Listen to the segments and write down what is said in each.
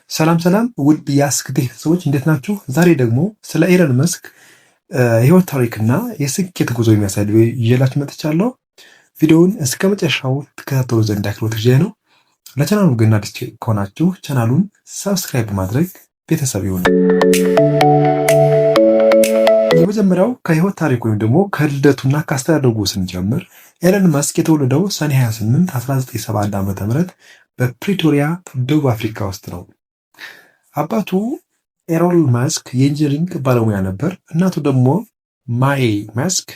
ሰላም ውድ የአስክቴክ ሰዎች እንዴት ናችሁ? ዛሬ ደግሞ ስለ ኤለን መስክ ህይወት ታሪክና የስኬት ጉዞ የሚያሳይ ይዤላችሁ መጥቻለሁ። ቪዲዮውን እስከ መጨረሻው ተከታተሉ ዘንድ አክብሮት ይዤ ነው። ለቻናሉ ግን አዲስ ከሆናችሁ ቻናሉን ሰብስክራይብ በማድረግ ቤተሰብ ይሁኑ። የመጀመሪያው ከህይወት ታሪክ ወይም ደግሞ ከልደቱና ካስተዳደጉ ስንጀምር ኤለን መስክ የተወለደው ሰኔ 28 1971 ዓ.ም በፕሪቶሪያ ደቡብ አፍሪካ ውስጥ ነው። አባቱ ኤሮል መስክ የኢንጂነሪንግ ባለሙያ ነበር። እናቱ ደግሞ ማዬ መስክ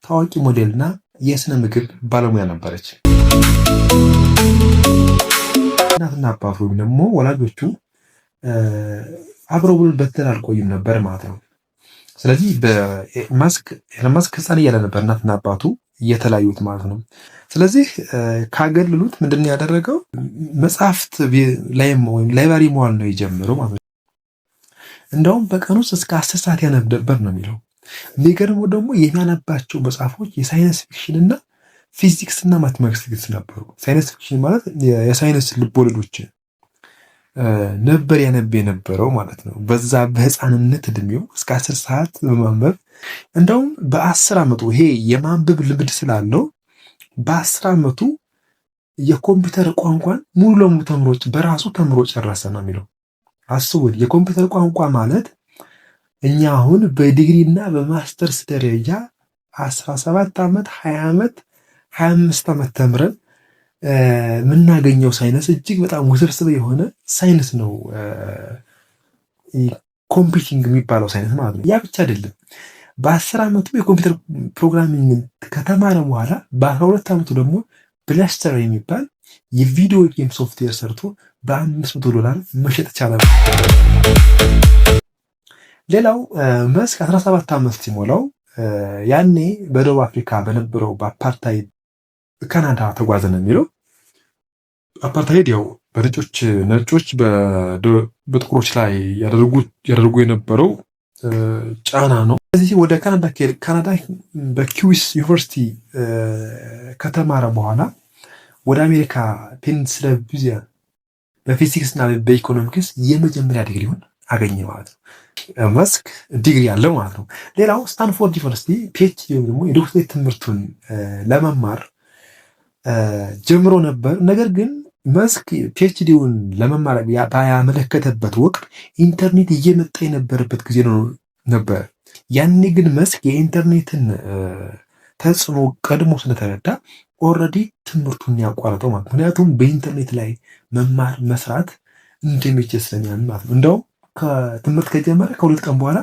ታዋቂ ሞዴልና የስነ ምግብ ባለሙያ ነበረች። እናትና አባቱ ወይም ደግሞ ወላጆቹ አብረው በትዳር አልቆዩም ነበር ማለት ነው። ስለዚህ መስክ ሕፃን እያለ ነበር እናትና አባቱ እየተለያዩት ማለት ነው። ስለዚህ ካገለሉት ምንድን ነው ያደረገው? መጽሐፍት ላይም ወይም ላይብራሪ መዋል ነው የጀመረው ማለት ነው። እንደውም በቀን ውስጥ እስከ 10 ሰዓት ያነብ ነበር ነው የሚለው። የሚገርመው ደግሞ የሚያነባቸው መጽሐፎች የሳይንስ ፊክሽን እና ፊዚክስ እና ማቴማቲክስ ነበሩ። ሳይንስ ፊክሽን ማለት የሳይንስ ልቦለዶች ነበር ያነብ የነበረው ማለት ነው። በዛ በህፃንነት እድሜው እስከ 10 ሰዓት በማንበብ እንደውም በ10 ዓመቱ ይሄ የማንበብ ልምድ ስላለው በ10 ዓመቱ የኮምፒውተር ቋንቋን ሙሉ ለሙሉ በራሱ ተምሮ ጨረሰ ነው የሚለው። አስቡት፣ የኮምፒውተር ቋንቋ ማለት እኛ አሁን በዲግሪ እና በማስተርስ ደረጃ 17 ዓመት 20 ዓመት 25 ዓመት ተምረን የምናገኘው ሳይንስ እጅግ በጣም ውስብስብ የሆነ ሳይንስ ነው። ኮምፒውቲንግ የሚባለው ሳይንስ ማለት ነው። ያ ብቻ አይደለም። በ10 ዓመቱ የኮምፒውተር ፕሮግራሚንግ ከተማረ በኋላ በ12 ዓመቱ ደግሞ ብላስተር የሚባል የቪዲዮ ጌም ሶፍትዌር ሰርቶ $500 መሸጥ ቻለ። ሌላው መስክ 17 ዓመት ሲሞላው ያኔ በደቡብ አፍሪካ በነበረው በአፓርታይድ ካናዳ ተጓዘ ነው የሚለው። አፓርታይድ ያው ነጮች በጥቁሮች ላይ ያደርጉ የነበረው ጫና ነው። ስለዚህ ወደ ካናዳ በኪዊስ ዩኒቨርሲቲ ከተማረ በኋላ ወደ አሜሪካ ፔንሲልቬኒያ በፊዚክስ እና በኢኮኖሚክስ የመጀመሪያ ዲግሪውን አገኘ ማለት ነው። መስክ ዲግሪ ያለው ማለት ነው። ሌላው ስታንፎርድ ዩኒቨርሲቲ ፒኤችዲ ወይም ደግሞ የዶክትሬት ትምህርቱን ለመማር ጀምሮ ነበር። ነገር ግን መስክ ፒኤችዲውን ለመማር ያመለከተበት ወቅት ኢንተርኔት እየመጣ የነበረበት ጊዜ ነበር። ያኔ ግን መስክ የኢንተርኔትን ተጽዕኖ ቀድሞ ስለተረዳ ኦልሬዲ ትምህርቱን ያቋረጠው ማለት ነው። ምክንያቱም በኢንተርኔት ላይ መማር መስራት እንደሚችል ስለሚያምን ማለት ነው። እንደውም ከትምህርት ከጀመረ ከ2 ቀን በኋላ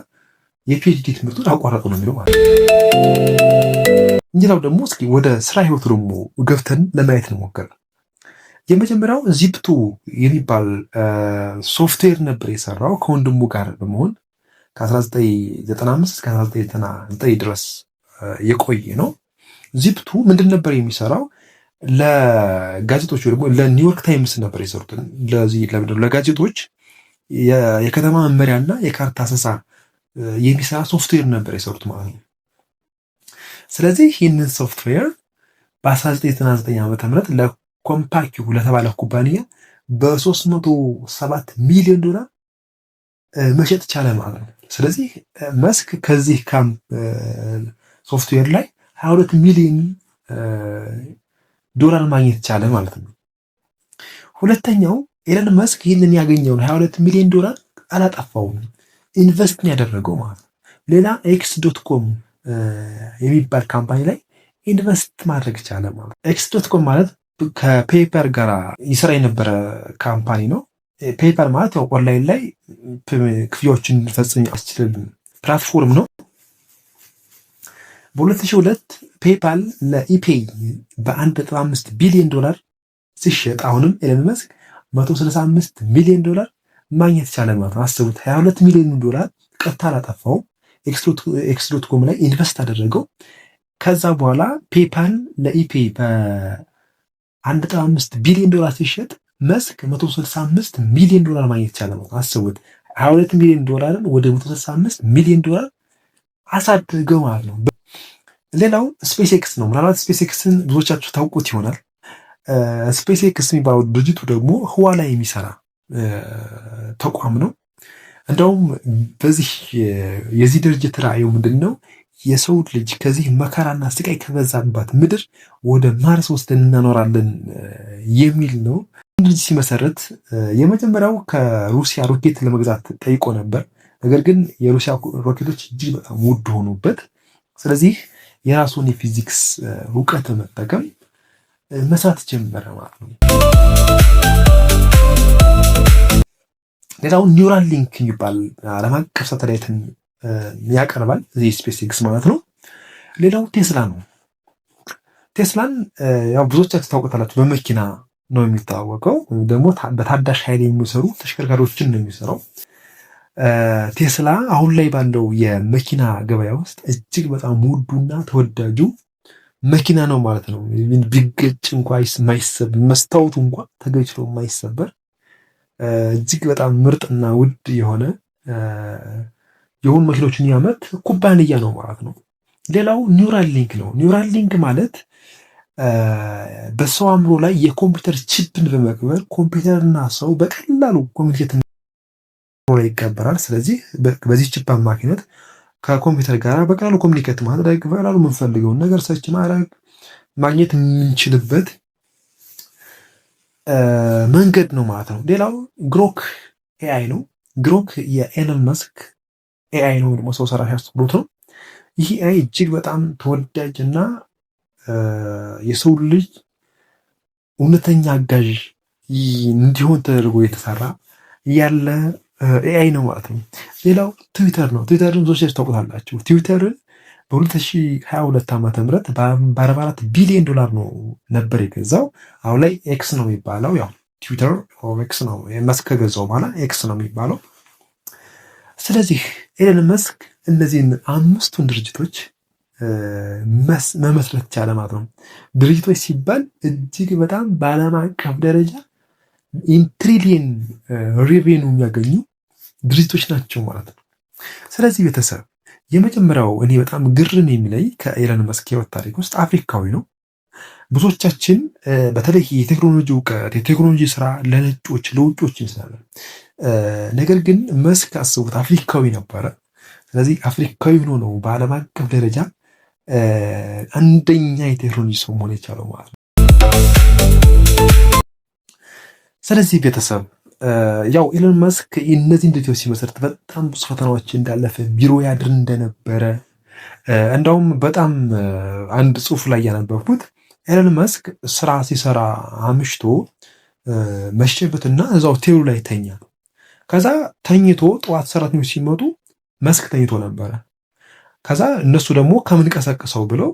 የፒኤችዲ ትምህርቱን አቋረጠው ነው የሚለው ማለት ነው። እንግዲያው ደግሞ እስኪ ወደ ስራ ህይወቱ ደግሞ ገብተን ለማየት እንሞክር። የመጀመሪያው ዚፕቱ የሚባል ሶፍትዌር ነበር የሰራው ከወንድሙ ጋር በመሆን ከ1995 እስከ 1999 ድረስ የቆየ ነው። ዚፕቱ ምንድን ነበር የሚሰራው? ለጋዜጦች ወይ ደግሞ ለኒውዮርክ ታይምስ ነበር የሰሩት። ለጋዜጦች የከተማ መመሪያና የካርታ አሰሳ የሚሰራ ሶፍትዌር ነበር የሰሩት ማለት ነው። ስለዚህ ይህንን ሶፍትዌር በ1999 ዓ.ም ለኮምፓኪው ለተባለ ኩባንያ በ$307 ሚሊዮን መሸጥ ቻለ ማለት ነው። ስለዚህ መስክ ከዚህ ሶፍትዌር ላይ $22 ሚሊዮን ማግኘት ቻለ ማለት ነው። ሁለተኛው ኤለን መስክ ይህንን ያገኘውን $22 ሚሊዮን አላጠፋውም፣ ኢንቨስት ያደረገው ማለት ነው። ሌላ ኤክስ.ኮም የሚባል ካምፓኒ ላይ ኢንቨስት ማድረግ ቻለ ማለት ነው። ኤክስ.ኮም ማለት ከፔፐር ጋር ይሰራ የነበረ ካምፓኒ ነው። ፔፐር ማለት ያው ኦንላይን ላይ ክፍያዎችን ፈጽም ያስችላል ፕላትፎርም ነው። በ2002 ፔፓል ለኢፔይ $1.5 ቢሊዮን ሲሸጥ አሁንም ኤለን መስክ $165 ሚሊዮን ማግኘት ቻለ ማለት ነው። አስቡት፣ $22 ሚሊዮን ቀጥታ አላጠፋው፣ ኤክስ.ኮም ላይ ኢንቨስት አደረገው። ከዛ በኋላ ፔፓል ለኢፔይ $1.5 ቢሊዮን ሲሸጥ መስክ $165 ሚሊዮን ማግኘት ቻለ ማለት ነው። አስቡት፣ $22 ሚሊዮን ወደ $165 ሚሊዮን አሳድገው ማለት ነው። ሌላው ስፔስ ኤክስ ነው። ምናልባት ስፔስ ኤክስን ብዙዎቻችሁ ታውቁት ይሆናል። ስፔስ ኤክስ የሚባለው ድርጅቱ ደግሞ ህዋ ላይ የሚሰራ ተቋም ነው። እንደውም በዚህ የዚህ ድርጅት ራዕዩ ምንድን ነው? የሰው ልጅ ከዚህ መከራና ስቃይ ከበዛባት ምድር ወደ ማርስ ወስደን እናኖራለን የሚል ነው። ድርጅት ሲመሰረት የመጀመሪያው ከሩሲያ ሮኬት ለመግዛት ጠይቆ ነበር። ነገር ግን የሩሲያ ሮኬቶች እጅግ በጣም ውድ ሆኑበት። ስለዚህ የራሱን የፊዚክስ እውቀት መጠቀም መስራት ጀመረ ማለት ነው። ሌላው ኒውራል ሊንክ የሚባል ዓለም አቀፍ ሳተላይትን ያቀርባል፣ እዚህ ስፔስ ኤክስ ማለት ነው። ሌላው ቴስላ ነው። ቴስላን ያው ብዙዎቻችሁ ታውቁታላችሁ። በመኪና ነው የሚታወቀው፣ ደግሞ በታዳሽ ኃይል የሚሰሩ ተሽከርካሪዎችን ነው የሚሰራው። ቴስላ አሁን ላይ ባለው የመኪና ገበያ ውስጥ እጅግ በጣም ውዱና ተወዳጁ መኪና ነው ማለት ነው። ቢገጭ እንኳ የማይሰበር መስታወቱ እንኳ ተገጭቶ የማይሰበር እጅግ በጣም ምርጥና ውድ የሆኑ መኪኖችን ያመርት ኩባንያ ነው ማለት ነው። ሌላው ኒውራል ሊንክ ነው። ኒውራል ሊንክ ማለት በሰው አእምሮ ላይ የኮምፒውተር ቺፕን በመቅበር ኮምፒውተርና ሰው በቀላሉ ኮሚኒኬት ላይ ይቀበራል። ስለዚህ በዚህ ቺፕ አማካኝነት ከኮምፒውተር ጋር በቀላሉ ኮሚኒኬት ማድረግ፣ በቀላሉ የምንፈልገውን ነገር ሰርች ማድረግ ማግኘት የምንችልበት መንገድ ነው ማለት ነው። ሌላው ግሮክ ኤአይ ነው። ግሮክ የኤለን መስክ ኤአይ ነው፣ ደግሞ ሰው ሰራሽ አስተውሎት ነው። ይህ ኤአይ እጅግ በጣም ተወዳጅ እና የሰው ልጅ እውነተኛ አጋዥ እንዲሆን ተደርጎ የተሰራ ያለ ኤአይ ነው ማለት ነው። ሌላው ትዊተር ነው። ትዊተርን ብዙዎች ታውቁታላችሁ። ትዊተርን በ2022 ዓመተ ምህረት በ44 ቢሊዮን ዶላር ነው ነበር የገዛው። አሁን ላይ ኤክስ ነው የሚባለው። ያው ትዊተር ኤክስ ነው መስክ ከገዛው በኋላ ኤክስ ነው የሚባለው። ስለዚህ ኤለን መስክ እነዚህን አምስቱን ድርጅቶች መመስረት ቻለ ማለት ነው። ድርጅቶች ሲባል እጅግ በጣም በዓለም አቀፍ ደረጃ ኢንትሪሊየን ሬቬኑ የሚያገኙ ድርጅቶች ናቸው ማለት ነው። ስለዚህ ቤተሰብ የመጀመሪያው እኔ በጣም ግርም የሚለይ ከኤለን መስክ ህይወት ታሪክ ውስጥ አፍሪካዊ ነው። ብዙዎቻችን በተለይ የቴክኖሎጂ እውቀት የቴክኖሎጂ ስራ ለነጮች ለውጮች እንስላለን። ነገር ግን መስክ አስቡት አፍሪካዊ ነበረ። ስለዚህ አፍሪካዊ ሆኖ ነው በዓለም አቀፍ ደረጃ አንደኛ የቴክኖሎጂ ሰው መሆን የቻለው ማለት ነው። ስለዚህ ቤተሰብ ያው ኤለን መስክ እነዚህን ድርጅቶች ሲመሰርት በጣም ብዙ ፈተናዎች እንዳለፈ ቢሮ ያድር እንደነበረ እንደውም በጣም አንድ ጽሑፍ ላይ ያነበብኩት ኤለን መስክ ስራ ሲሰራ አምሽቶ መሸበትና እዛው ቴብሉ ላይ ተኛ። ከዛ ተኝቶ ጠዋት ሰራተኞች ሲመጡ መስክ ተኝቶ ነበረ። ከዛ እነሱ ደግሞ ከምን ቀሰቅሰው ብለው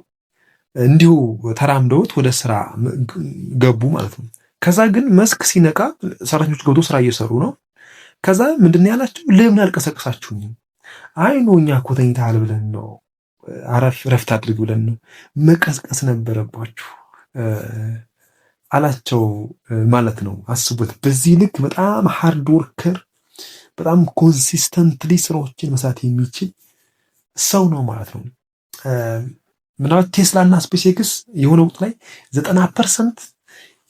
እንዲሁ ተራምደውት ወደ ስራ ገቡ ማለት ነው። ከዛ ግን መስክ ሲነቃ ሰራተኞች ገብቶ ስራ እየሰሩ ነው። ከዛ ምንድን ነው ያላቸው? ለምን አልቀሰቅሳችሁኝም? አይ ነው እኛ እኮ ተኝተሃል ብለን ነው፣ ረፍት አድርግ ብለን ነው፣ መቀስቀስ ነበረባችሁ አላቸው ማለት ነው። አስቡት። በዚህ ልክ በጣም ሃርድ ወርከር፣ በጣም ኮንሲስተንትሊ ስራዎችን መስራት የሚችል ሰው ነው ማለት ነው። ምናልባት ቴስላ እና ስፔስ ኤክስ የሆነ ወቅት ላይ 90%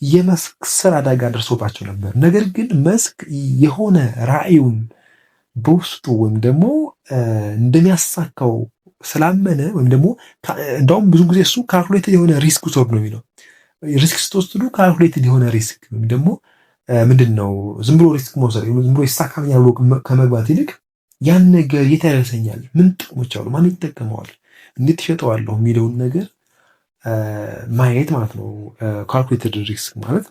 የመስክ ስራ አደጋ ደርሶባቸው ነበር። ነገር ግን መስክ የሆነ ራዕዩን በውስጡ ወይም ደግሞ እንደሚያሳካው ስላመነ ወይም ደግሞ እንደውም ብዙ ጊዜ እሱ ካልኩሌትድ የሆነ ሪስክ ውሰዱ ነው የሚለው። ሪስክ ስትወስዱ ካልኩሌትድ የሆነ ሪስክ ወይም ደግሞ ምንድን ነው ዝም ብሎ ሪስክ መውሰድ ዝም ብሎ ይሳካኛል ብሎ ከመግባት ይልቅ ያን ነገር የት ያደርሰኛል፣ ምን ጥቅሞች አሉ፣ ማን ይጠቀመዋል፣ እንዴት ይሸጠዋለሁ የሚለውን ነገር ማየት ማለት ነው ካልኩሌትድ ሪስክ ማለት።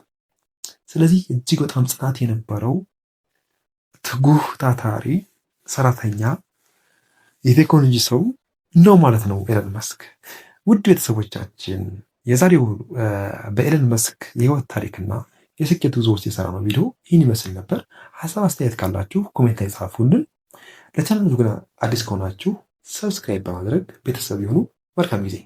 ስለዚህ እጅግ በጣም ጽናት የነበረው ትጉህ ታታሪ ሰራተኛ የቴክኖሎጂ ሰው ነው ማለት ነው ኤለን መስክ። ውድ ቤተሰቦቻችን የዛሬው በኤለን መስክ የህይወት ታሪክና የስኬት ጉዞ ውስጥ የሰራ ነው ቪዲዮ ይህን ይመስል ነበር። ሀሳብ አስተያየት ካላችሁ ኮሜንት ላይ ጻፉልን። ለቻናሉ ግን አዲስ ከሆናችሁ ሰብስክራይብ በማድረግ ቤተሰብ ይሁኑ። መልካም ጊዜ